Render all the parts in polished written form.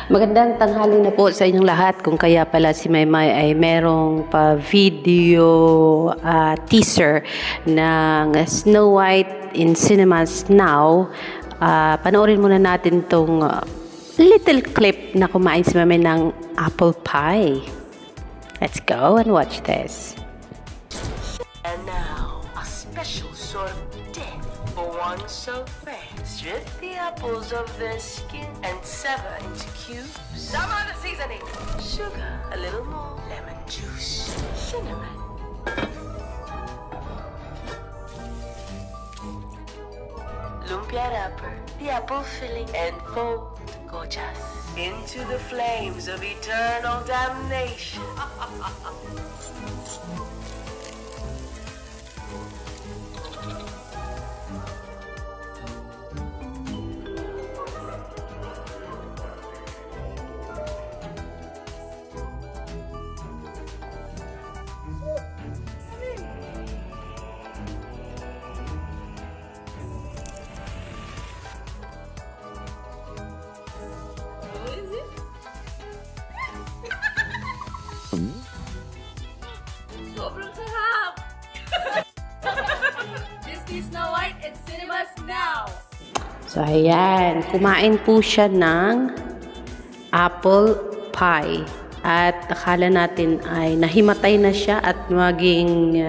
Magandang tanghali na po sa inyong lahat. Kung kaya pala si Maymay ay merong pa-video teaser ng Snow White in cinemas now. Panoorin muna natin tong little clip na kumain si Maymay ng apple pie. Let's go and watch this. And now, a special sort of death for one so rare. Strip the apples of their skin and sever into cubes. Some other seasoning. Sugar, a little more. Lemon juice. Cinnamon. Lumpia wrapper, the apple filling, and fold gorgeous into the flames of eternal damnation. Sobrang sarap! Disney Snow White in cinemas now! So, ayan. Kumain po siya ng apple pie. At akala natin ay nahimatay na siya at maging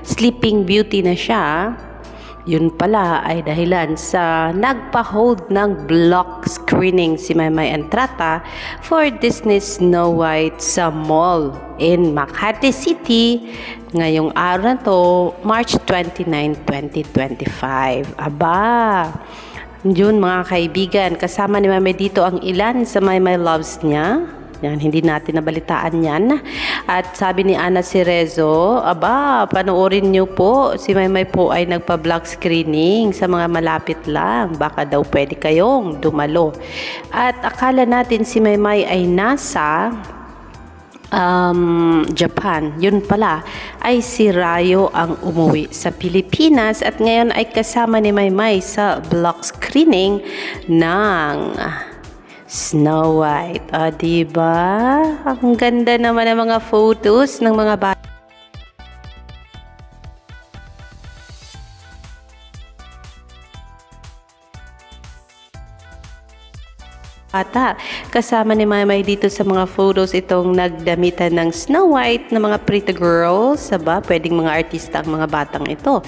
sleeping beauty na siya. Yun pala ay dahilan sa nagpa-hold ng block screening si Maymay Entrata for Disney Snow White sa mall in Makati City ngayong araw na to, March 29, 2025. Aba! Yun mga kaibigan, kasama ni Maymay dito ang ilan sa Maymay loves niya. Yan, hindi natin nabalitaan yan. At sabi ni Ana Cerezo, aba, panoorin niyo po, si Maymay po ay nagpa-block screening sa mga malapit lang. Baka daw pwede kayong dumalo. At akala natin si Maymay ay nasa Japan. Yun pala ay si Rayo ang umuwi sa Pilipinas at ngayon ay kasama ni Maymay sa block screening ng Snow White. O, diba? Ang ganda naman ng mga photos ng mga bata. Kasama ni Maymay dito sa mga photos itong nagdamitan ng Snow White na mga pretty girls. Aba, pwedeng mga artista ang mga batang ito.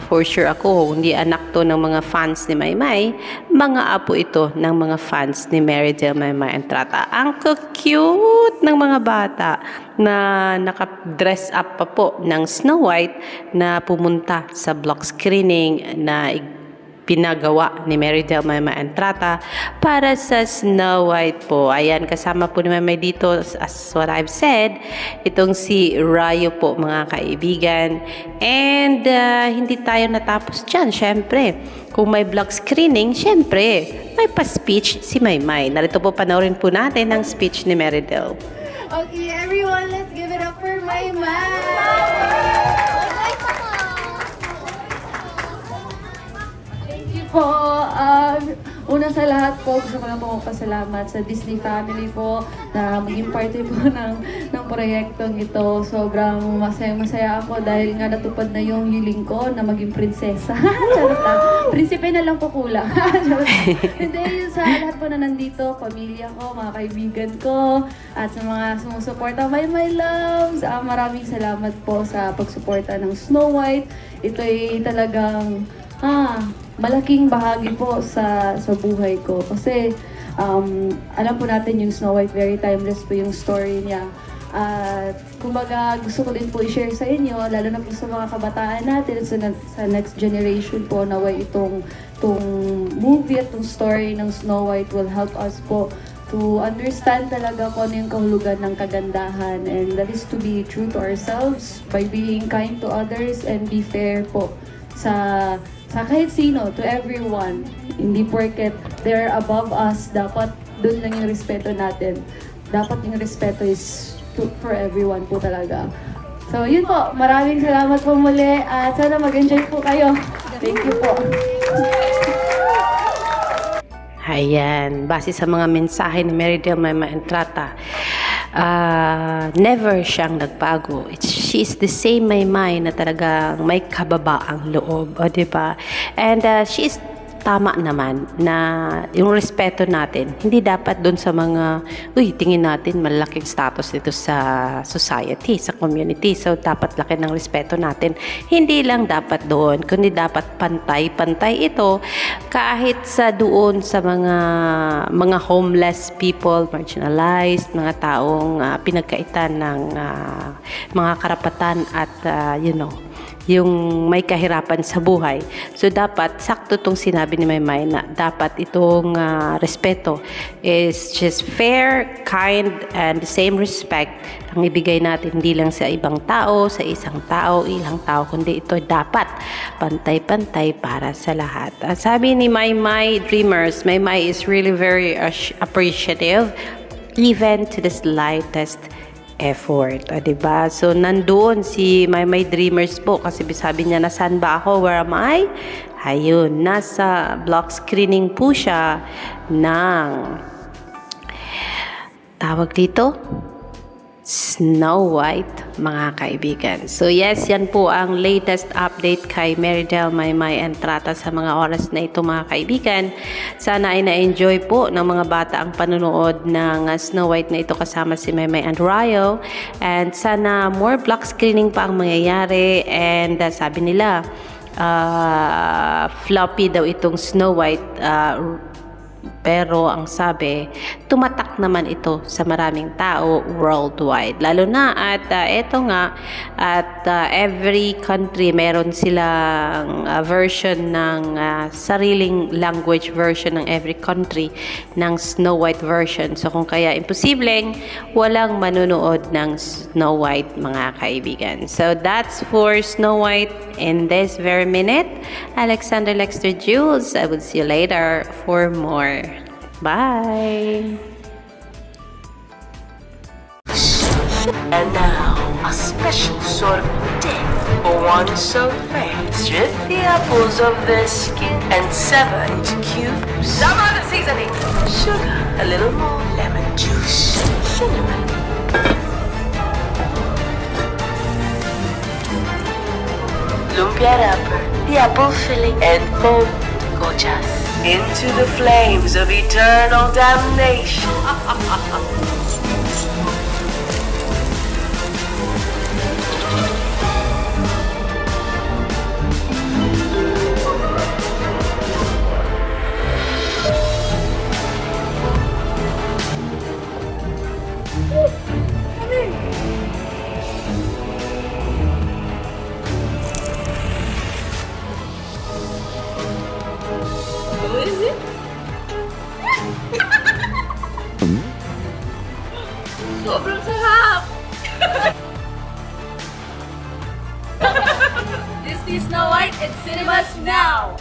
For sure ako, hindi anak to ng mga fans ni Maymay. Mga apo ito ng mga fans ni Marydel Maymay Entrata. Ang cute ng mga bata na naka-dress up pa po ng Snow White na pumunta sa block screening na pinagawa ni Marydel Maymay Entrata para sa Snow White po. Ayan, kasama po ni Maymay dito, as what I've said, itong si Rayo po mga kaibigan. And hindi tayo natapos dyan, syempre. Kung may block screening, syempre, may pa-speech si Maymay. Narito po, panoorin po natin ang speech ni Marydel. Okay, everyone, let's give it up for Maymay! Po, una sa lahat po, gusto ko lang po magpasalamat sa Disney family po na maging parte po ng proyektong ito. Sobrang masaya ako dahil nga natupad na yung hiling ko na maging prinsesa. Prinsipe na lang po kulang. Hindi, yun sa lahat po na nandito, pamilya ko, mga kaibigan ko, at sa mga sumusuporta, my loves. Maraming salamat po sa pagsuporta ng Snow White. Ito'y talagang malaking bahagi po sa buhay ko kasi alam po natin yung Snow White, very timeless po yung story niya. At kumbaga gusto ko din po i-share sa inyo, lalo na po sa mga kabataan natin, sa next generation po, na way itong movie at itong story ng Snow White will help us po to understand talaga kung ano yung kahulugan ng kagandahan, and that is to be true to ourselves by being kind to others and be fair po sa kahit sino, to everyone. Hindi porket they're above us, dapat doon lang yung respeto natin. Dapat yung respeto is for everyone po talaga. So yun po, maraming salamat po muli at sana mag-enjoy po kayo. Thank you po. Ayan, base sa mga mensahe ni Meridel Maymay Entrata, never siyang nagbago. She is the same Maymay na talagang may kababaang loob, o diba? And she is tama naman na yung respeto natin, hindi dapat doon sa mga, tingin natin malaking status dito sa society, sa community. So, dapat laki ng respeto natin. Hindi lang dapat doon, kundi dapat pantay-pantay ito kahit sa doon sa mga homeless people, marginalized, mga taong pinagkaitan ng mga karapatan at, yung may kahirapan sa buhay. So, dapat, sakto itong sinabi ni Maymay na dapat itong respeto is just fair, kind, and the same respect ang ibigay natin hindi lang sa ibang tao, sa isang tao, ilang tao, kundi ito dapat pantay-pantay para sa lahat. At sabi ni Maymay Dreamers, Maymay is really very appreciative even to the slightest effort, diba? So, nandoon si Maymay Dreamers po kasi sabi niya, nasaan ba ako? Where am I? Ayun, nasa block screening po siya ng tawag dito, Snow White, mga kaibigan. So yes, yan po ang latest update kay Meridel Maymay Entrata sa mga oras na ito, mga kaibigan. Sana ay na-enjoy po ng mga bata ang panonood ng Snow White na ito kasama si Maymay and Ryo. And sana more block screening pa ang mangyayari. And sabi nila, floppy daw itong Snow White, pero ang sabi, tumatak naman ito sa maraming tao worldwide. Lalo na at eto nga, at every country meron silang version ng sariling language version ng every country ng Snow White version. So kung kaya imposibleng walang manunood ng Snow White, mga kaibigan. So that's for Snow White in this very minute. Alexander Lexter Jules, I will see you later for more. Bye! And now, a special sort of death for one so fair. Strip the apples of their skin and sever into cubes. Some other seasoning. Sugar, a little more lemon juice, cinnamon. Lumpia wrapper, the apple filling, and foam gorgeous. Into the flames of eternal damnation. Who is it? Sobrang sarap! Disney Snow White in cinemas now!